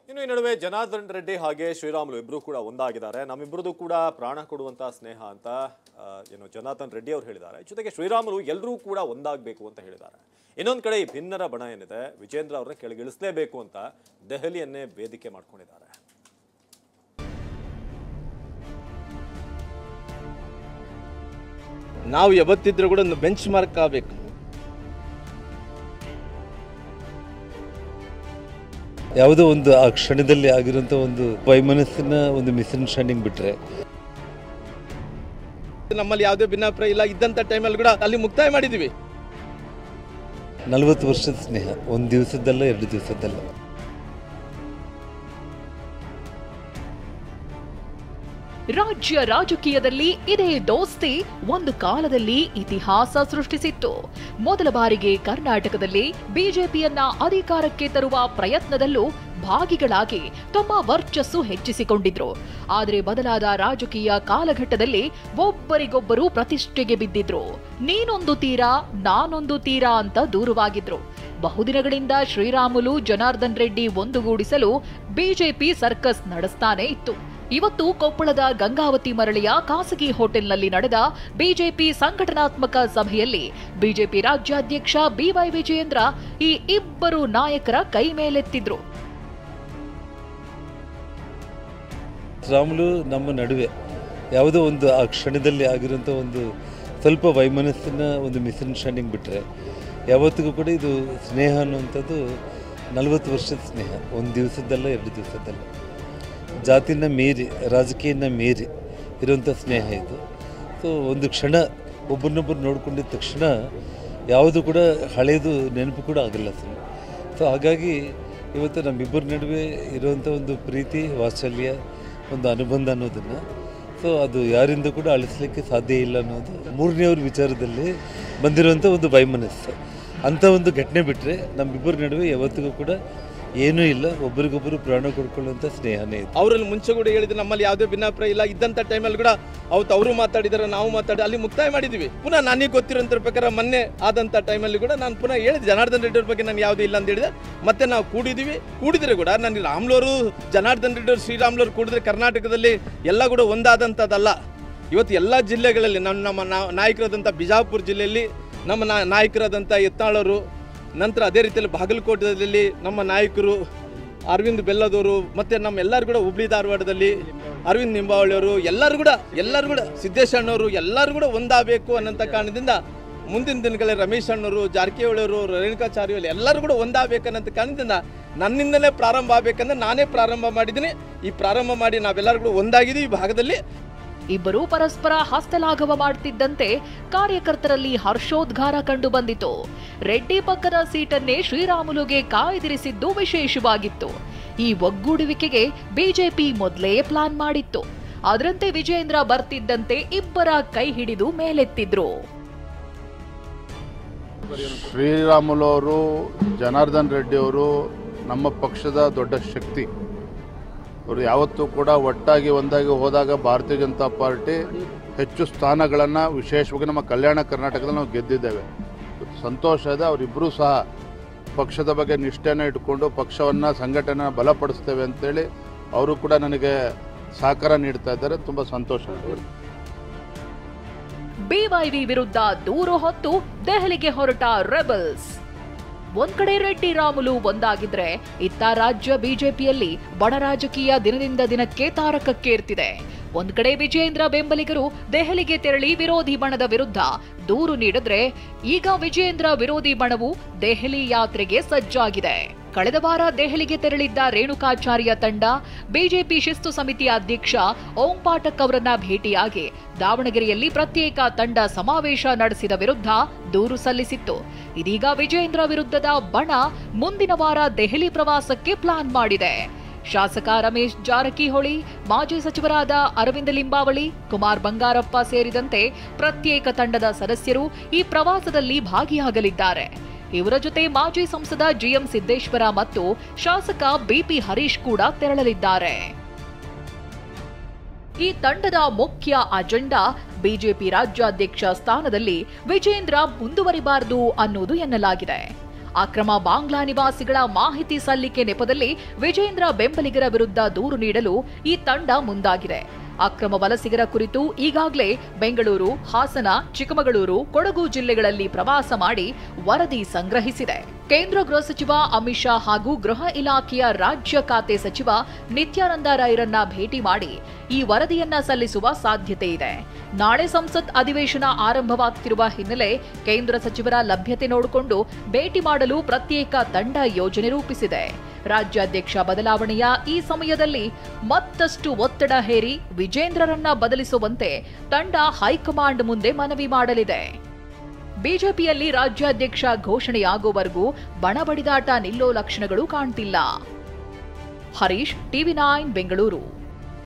ಇನ್ನು ಈ ನಡುವೆ ಜನಾರ್ದನ್ ರೆಡ್ಡಿ ಹಾಗೆ ಶ್ರೀರಾಮುಲು ಇಬ್ಬರು ಕೂಡ ಒಂದಾಗಿದ್ದಾರೆ. ನಮ್ಮಿಬ್ಬರದು ಕೂಡ ಪ್ರಾಣ ಕೊಡುವಂತ ಸ್ನೇಹ ಅಂತ ಏನು ಜನಾರ್ದನ್ ರೆಡ್ಡಿ ಅವರು ಹೇಳಿದ್ದಾರೆ. ಜೊತೆಗೆ ಶ್ರೀರಾಮುಲು ಎಲ್ಲರೂ ಕೂಡ ಒಂದಾಗಬೇಕು ಅಂತ ಹೇಳಿದ್ದಾರೆ. ಇನ್ನೊಂದು ಕಡೆ ಈ ಭಿನ್ನರ ಬಣ ಏನಿದೆ ವಿಜೇಂದ್ರ ಅವರನ್ನ ಕೆಳಗಿಳಿಸಲೇಬೇಕು ಅಂತ ದೆಹಲಿಯನ್ನೇ ವೇದಿಕೆ ಮಾಡ್ಕೊಂಡಿದ್ದಾರೆ. ನಾವು ಯಾವತ್ತಿದ್ರೂ ಕೂಡ ಒಂದು ಬೆಂಚ್ ಮಾರ್ಕ್ ಆಗಬೇಕು. ಯಾವುದೋ ಒಂದು ಆ ಕ್ಷಣದಲ್ಲಿ ಆಗಿರುವಂಥ ಒಂದು ವೈಮನಸ್ಸಿನ ಒಂದು ಮಿಸ್ಅಂಡರ್ಸ್ಟ್ಯಾಂಡಿಂಗ್ ಬಿಟ್ಟರೆ ನಮ್ಮಲ್ಲಿ ಯಾವುದೇ ಭಿನ್ನಾಭಿಪ್ರಾಯ ಇಲ್ಲ ಇದ್ದಂಥ ಟೈಮಲ್ಲಿ ಕೂಡ ಅಲ್ಲಿ ಮುಕ್ತಾಯ ಮಾಡಿದ್ದೀವಿ. 40 ವರ್ಷದ ಸ್ನೇಹ ಒಂದು ದಿವಸದ್ದಲ್ಲ 2 ದಿವಸದ್ದಲ್ಲ. ರಾಜ್ಯ ರಾಜಕೀಯದಲ್ಲಿ ಇದೇ ದೋಸ್ತಿ ಒಂದು ಕಾಲದಲ್ಲಿ ಇತಿಹಾಸ ಸೃಷ್ಟಿಸಿತ್ತು. ಮೊದಲ ಬಾರಿಗೆ ಕರ್ನಾಟಕದಲ್ಲಿ ಬಿಜೆಪಿಯನ್ನ ಅಧಿಕಾರಕ್ಕೆ ತರುವ ಪ್ರಯತ್ನದಲ್ಲೂ ಭಾಗಿಗಳಾಗಿ ತಮ್ಮ ವರ್ಚಸ್ಸು ಹೆಚ್ಚಿಸಿಕೊಂಡಿದ್ರು. ಆದರೆ ಬದಲಾದ ರಾಜಕೀಯ ಕಾಲಘಟ್ಟದಲ್ಲಿ ಒಬ್ಬರಿಗೊಬ್ಬರು ಪ್ರತಿಷ್ಠೆಗೆ ಬಿದ್ದಿದ್ರು. ನೀನೊಂದು ತೀರಾ ನಾನೊಂದು ತೀರಾ ಅಂತ ದೂರವಾಗಿದ್ರು. ಬಹುದಿನಗಳಿಂದ ಶ್ರೀರಾಮುಲು ಜನಾರ್ದನ್ ರೆಡ್ಡಿ ಒಂದುಗೂಡಿಸಲು ಬಿಜೆಪಿ ಸರ್ಕಸ್ ನಡೆಸ್ತಾನೆ ಇತ್ತು. ಇವತ್ತು ಕೊಪ್ಪಳದ ಗಂಗಾವತಿ ಮರಳಿಯ ಖಾಸಗಿ ಹೋಟೆಲ್ನಲ್ಲಿ ನಡೆದ ಬಿಜೆಪಿ ಸಂಘಟನಾತ್ಮಕ ಸಭೆಯಲ್ಲಿ ಬಿಜೆಪಿ ರಾಜ್ಯಾಧ್ಯಕ್ಷ ಬಿವೈ ವಿಜಯೇಂದ್ರ ಈ ಇಬ್ಬರು ನಾಯಕರ ಕೈ ಮೇಲೆತ್ತಿದ್ರು. ರಾಮುಲು ನಮ್ಮ ನಡುವೆ ಯಾವುದೋ ಒಂದು ಆ ಕ್ಷಣದಲ್ಲಿ ಆಗಿರುವಂಥ ಒಂದು ಸ್ವಲ್ಪ ವೈಮನಸ್ಸಿನ ಒಂದು ಮಿಸ್ಅಂಡರ್ಸ್ಟ್ಯಾಂಡಿಂಗ್ ಬಿಟ್ಟರೆ ಯಾವತ್ತಿಗೂ ಕೂಡ ಇದು ಸ್ನೇಹ ಅನ್ನುವಂಥದ್ದು 40 ವರ್ಷದ ಸ್ನೇಹ ಒಂದು ದಿವಸದ್ದಲ್ಲ 2 ದಿವಸದ್ದಲ್ಲ. ಜಾತಿನ ಮೀರಿ ರಾಜಕೀಯನ ಮೀರಿ ಇರುವಂಥ ಸ್ನೇಹ ಇದು. ಸೊ ಒಂದು ಕ್ಷಣ ಒಬ್ಬರನ್ನೊಬ್ಬರು ನೋಡ್ಕೊಂಡಿದ್ದ ತಕ್ಷಣ ಯಾವುದು ಕೂಡ ಹಳೆಯದು ನೆನಪು ಕೂಡ ಆಗಲ್ಲ ಸರ್. ಸೊ ಹಾಗಾಗಿ ಇವತ್ತು ನಮ್ಮಿಬ್ಬರ ನಡುವೆ ಇರುವಂಥ ಒಂದು ಪ್ರೀತಿ ವಾತ್ಸಲ್ಯ ಒಂದು ಅನುಬಂಧ ಅನ್ನೋದನ್ನು ಸೊ ಅದು ಯಾರಿಂದ ಕೂಡ ಅಳಿಸ್ಲಿಕ್ಕೆ ಸಾಧ್ಯ ಇಲ್ಲ ಅನ್ನೋದು ಮೂರನೆಯವ್ರ ವಿಚಾರದಲ್ಲಿ ಬಂದಿರುವಂಥ ಒಂದು ವೈಮನಸ್ಸು. ಅಂಥ ಒಂದು ಘಟನೆ ಬಿಟ್ಟರೆ ನಮ್ಮಿಬ್ಬರ ನಡುವೆ ಯಾವತ್ತಿಗೂ ಕೂಡ ಏನೂ ಇಲ್ಲ. ಒಬ್ಬರಿಗೊಬ್ಬರು ಪ್ರಾಣ ಕೊಡ್ಕೊಳ್ಳುವಂಥ ಸ್ನೇಹನೇ ಇದೆ. ಅವರಲ್ಲಿ ಮುಂಚೆ ಕೂಡ ಹೇಳಿದ್ರೆ ನಮ್ಮಲ್ಲಿ ಯಾವುದೇ ಭಿನ್ನಾಭಿಪ್ರಾಯ ಇಲ್ಲ ಇದ್ದಂಥ ಟೈಮಲ್ಲಿ ಕೂಡ ಅವತ್ತು ಅವರು ಮಾತಾಡಿದಾರೆ ನಾವು ಮಾತಾಡಿ ಅಲ್ಲಿ ಮುಕ್ತಾಯ ಮಾಡಿದ್ದೀವಿ. ಪುನಃ ನನಗೆ ಗೊತ್ತಿರೋಂಥ ಪ್ರಕಾರ ಮೊನ್ನೆ ಆದಂಥ ಟೈಮಲ್ಲಿ ಕೂಡ ನಾನು ಪುನಃ ಹೇಳಿದೆ ಜನಾರ್ದನ್ ರೆಡ್ಡಿ ಅವ್ರ ಬಗ್ಗೆ ನಾನು ಯಾವುದೂ ಇಲ್ಲ ಅಂತ ಹೇಳಿದೆ. ಮತ್ತೆ ನಾವು ಕೂಡಿದ್ರೆ ಕೂಡ ನನಗೆ ರಾಮುಲವರು ಜನಾರ್ದನ್ ರೆಡ್ಡಿ ಅವರು ಶ್ರೀರಾಮುಲವರು ಕೂಡಿದ್ರೆ ಕರ್ನಾಟಕದಲ್ಲಿ ಎಲ್ಲ ಕೂಡ ಒಂದಾದಂಥದ್ದಲ್ಲ. ಇವತ್ತು ಎಲ್ಲ ಜಿಲ್ಲೆಗಳಲ್ಲಿ ನಮ್ಮ ನಾಯಕರಾದಂಥ ಬಿಜಾಪುರ ಜಿಲ್ಲೆಯಲ್ಲಿ ನಮ್ಮ ನಾಯಕರಾದಂಥ ಯತ್ನಾಳವರು, ನಂತರ ಅದೇ ರೀತಿಯಲ್ಲಿ ಬಾಗಲಕೋಟೆಯಲ್ಲಿ ನಮ್ಮ ನಾಯಕರು ಅರವಿಂದ್ ಬೆಲ್ಲದವರು, ಮತ್ತು ನಮ್ಮೆಲ್ಲರೂ ಕೂಡ ಹುಬ್ಳಿ ಧಾರವಾಡದಲ್ಲಿ ಅರವಿಂದ್ ನಿಂಬಾವಳಿಯವರು ಎಲ್ಲರೂ ಕೂಡ ಸಿದ್ದೇಶಣ್ಣವರು ಎಲ್ಲರೂ ಕೂಡ ಒಂದಾಗಬೇಕು ಅನ್ನೋಂಥ ಕಾರಣದಿಂದ ಮುಂದಿನ ದಿನಗಳಲ್ಲಿ ರಮೇಶ್ ಅಣ್ಣವರು, ಜಾರಕಿಹೊಳಿಯವರು, ರೇಣುಕಾಚಾರ್ಯ ಎಲ್ಲರೂ ಕೂಡ ಒಂದಾಗಬೇಕನ್ನೋಂಥ ಕಾರಣದಿಂದ ನನ್ನಿಂದಲೇ ಪ್ರಾರಂಭ ಆಗಬೇಕಂದ್ರೆ ನಾನೇ ಪ್ರಾರಂಭ ಮಾಡಿದ್ದೀನಿ. ಈ ಪ್ರಾರಂಭ ಮಾಡಿ ನಾವೆಲ್ಲರೂ ಕೂಡ ಒಂದಾಗಿದ್ದೀವಿ ಈ ಭಾಗದಲ್ಲಿ. ಇಬ್ಬರೂ ಪರಸ್ಪರ ಹಸ್ತಲಾಘವ ಮಾಡುತ್ತಿದ್ದಂತೆ ಕಾರ್ಯಕರ್ತರಲ್ಲಿ ಹರ್ಷೋದ್ಗಾರ ಕಂಡು ಬಂದಿತು. ರೆಡ್ಡಿ ಪಕ್ಕದ ಸೀಟನ್ನೇ ಶ್ರೀರಾಮುಲುಗೆ ಕಾಯ್ದಿರಿಸಿದ್ದು ವಿಶೇಷವಾಗಿತ್ತು. ಈ ಒಗ್ಗೂಡುವಿಕೆಗೆ ಬಿಜೆಪಿ ಮೊದಲೇ ಪ್ಲಾನ್ ಮಾಡಿತ್ತು. ಅದರಂತೆ ವಿಜೇಂದ್ರ ಬರ್ತಿದ್ದಂತೆ ಇಬ್ಬರ ಕೈ ಹಿಡಿದು ಮೇಲೆತ್ತಿದ್ರು. ಶ್ರೀರಾಮುಲು ಅವರು, ಜನಾರ್ದನ್ ರೆಡ್ಡಿ ಅವರು ನಮ್ಮ ಪಕ್ಷದ ದೊಡ್ಡ ಶಕ್ತಿ. ಅವರು ಯಾವತ್ತೂ ಕೂಡ ಒಟ್ಟಾಗಿ ಒಂದಾಗಿ ಹೋದಾಗ ಭಾರತೀಯ ಜನತಾ ಪಾರ್ಟಿ ಹೆಚ್ಚು ಸ್ಥಾನಗಳನ್ನು ವಿಶೇಷವಾಗಿ ನಮ್ಮ ಕಲ್ಯಾಣ ಕರ್ನಾಟಕದಲ್ಲಿ ನಾವು ಗೆದ್ದಿದ್ದೇವೆ. ಸಂತೋಷ ಇದೆ. ಅವರಿಬ್ಬರೂ ಸಹ ಪಕ್ಷದ ಬಗ್ಗೆ ನಿಷ್ಠೆನ ಇಟ್ಕೊಂಡು ಪಕ್ಷವನ್ನು ಸಂಘಟನೆ ಬಲಪಡಿಸ್ತೇವೆ ಅಂತೇಳಿ ಅವರು ಕೂಡ ನನಗೆ ಸಹಕಾರ ನೀಡ್ತಾ ಇದ್ದಾರೆ. ತುಂಬ ಸಂತೋಷ. ಬಿವೈವಿ ವಿರುದ್ಧ ದೂರು ಹೊತ್ತು ದೆಹಲಿಗೆ ಹೊರಟ ರೆಬಲ್ಸ್. ಒಂದ್ ಕಡೆ ರೆಡ್ಡಿ ರಾಮುಲು ಒಂದಾಗಿದ್ರೆ ಇತ್ತ ರಾಜ್ಯ ಬಿಜೆಪಿಯಲ್ಲಿ ಬಣ ರಾಜಕೀಯ ದಿನದಿಂದ ದಿನಕ್ಕೆ ತಾರಕಕ್ಕೇರ್ತಿದೆ. ಒಂದ್ ಕಡೆ ವಿಜೇಂದ್ರ ಬೆಂಬಲಿಗರು ದೆಹಲಿಗೆ ತೆರಳಿ ವಿರೋಧಿ ಬಣದ ವಿರುದ್ಧ ದೂರು ನೀಡಿದ್ರೆ ಈಗ ವಿಜೇಂದ್ರ ವಿರೋಧಿ ಬಣವು ದೆಹಲಿ ಯಾತ್ರೆಗೆ ಸಜ್ಜಾಗಿದೆ. ಕಳೆದ ವಾರ ದೆಹಲಿಗೆ ತೆರಳಿದ್ದ ರೇಣುಕಾಚಾರ್ಯ ತಂಡ ಬಿಜೆಪಿ ಶಿಸ್ತು ಸಮಿತಿಯ ಅಧ್ಯಕ್ಷ ಓಂ ಪಾಠಕ್ ಅವರನ್ನ ಭೇಟಿಯಾಗಿ ದಾವಣಗೆರೆಯಲ್ಲಿ ಪ್ರತ್ಯೇಕ ತಂಡ ಸಮಾವೇಶ ನಡೆಸಿದ ವಿರುದ್ಧ ದೂರು ಸಲ್ಲಿಸಿತ್ತು. ಇದೀಗ ವಿಜೇಂದ್ರ ವಿರುದ್ಧದ ಬಣ ಮುಂದಿನ ವಾರ ದೆಹಲಿ ಪ್ರವಾಸಕ್ಕೆ ಪ್ಲಾನ್ ಮಾಡಿದೆ. ಶಾಸಕ ರಮೇಶ್ ಜಾರಕಿಹೊಳಿ, ಮಾಜಿ ಸಚಿವರಾದ ಅರವಿಂದ ಲಿಂಬಾವಳಿ, ಕುಮಾರ್ ಬಂಗಾರಪ್ಪ ಸೇರಿದಂತೆ ಪ್ರತ್ಯೇಕ ತಂಡದ ಸದಸ್ಯರು ಈ ಪ್ರವಾಸದಲ್ಲಿ ಭಾಗಿಯಾಗಲಿದ್ದಾರೆ. ಇವರ ಜೊತೆ ಮಾಜಿ ಸಂಸದ ಜಿಎಂ ಸಿದ್ದೇಶ್ವರ ಮತ್ತು ಶಾಸಕ ಬಿಪಿ ಹರೀಶ್ ಕೂಡ ತೆರಳಲಿದ್ದಾರೆ. ಈ ತಂಡದ ಮುಖ್ಯ ಅಜೆಂಡಾ ಬಿಜೆಪಿ ರಾಜ್ಯಾಧ್ಯಕ್ಷ ಸ್ಥಾನದಲ್ಲಿ ವಿಜೇಂದ್ರ ಮುಂದುವರಿಬಾರದು ಅನ್ನೋದು ಎನ್ನಲಾಗಿದೆ. ಅಕ್ರಮ ಬಾಂಗ್ಲಾ ನಿವಾಸಿಗಳ ಮಾಹಿತಿ ಸಲ್ಲಿಕೆ ನೆಪದಲ್ಲಿ ವಿಜೇಂದ್ರ ಬೆಂಬಲಿಗರ ವಿರುದ್ಧ ದೂರು ನೀಡಲು ಈ ತಂಡ ಮುಂದಾಗಿದೆ. ಅಕ್ರಮ ವಲಸಿಗರ ಕುರಿತು ಈಗಾಗಲೇ ಬೆಂಗಳೂರು, ಹಾಸನ, ಚಿಕ್ಕಮಗಳೂರು, ಕೊಡಗು ಜಿಲ್ಲೆಗಳಲ್ಲಿ ಪ್ರವಾಸ ಮಾಡಿ ವರದಿ ಸಂಗ್ರಹಿಸಿದೆ. ಕೇಂದ್ರ ಗೃಹ ಸಚಿವ ಅಮಿತ್ ಶಾ ಹಾಗೂ ಗೃಹ ಇಲಾಖೆಯ ರಾಜ್ಯ ಖಾತೆ ಸಚಿವ ನಿತ್ಯಾನಂದ ರೈರನ್ನ ಭೇಟಿ ಮಾಡಿ ಈ ವರದಿಯನ್ನ ಸಲ್ಲಿಸುವ ಸಾಧ್ಯತೆ ಇದೆ. ನಾಳೆ ಸಂಸತ್ ಅಧಿವೇಶನ ಆರಂಭವಾಗುತ್ತಿರುವ ಹಿನ್ನೆಲೆ ಕೇಂದ್ರ ಸಚಿವರ ಲಭ್ಯತೆ ನೋಡಿಕೊಂಡು ಭೇಟಿ ಮಾಡಲು ಪ್ರತ್ಯೇಕ ತಂಡ ಯೋಜನೆ ರೂಪಿಸಿದೆ. ರಾಜ್ಯಾಧ್ಯಕ್ಷ ಬದಲಾವಣೆಯ ಈ ಸಮಯದಲ್ಲಿ ಮತ್ತಷ್ಟು ಒತ್ತಡ ಹೇರಿ ವಿಜೇಂದ್ರರನ್ನ ಬದಲಿಸುವಂತೆ ತಂಡ ಹೈಕಮಾಂಡ್ ಮುಂದೆ ಮನವಿ ಮಾಡಲಿದೆ. ಬಿಜೆಪಿಯಲ್ಲಿ ರಾಜ್ಯಾಧ್ಯಕ್ಷ ಘೋಷಣೆಯಾಗುವವರೆಗೂ ಬಣಬಡಿದಾಟ ನಿಲ್ಲೋ ಲಕ್ಷಣಗಳು ಕಾಣ್ತಿಲ್ಲ. ಹರೀಶ್, ಟಿವಿ9 ಬೆಂಗಳೂರು.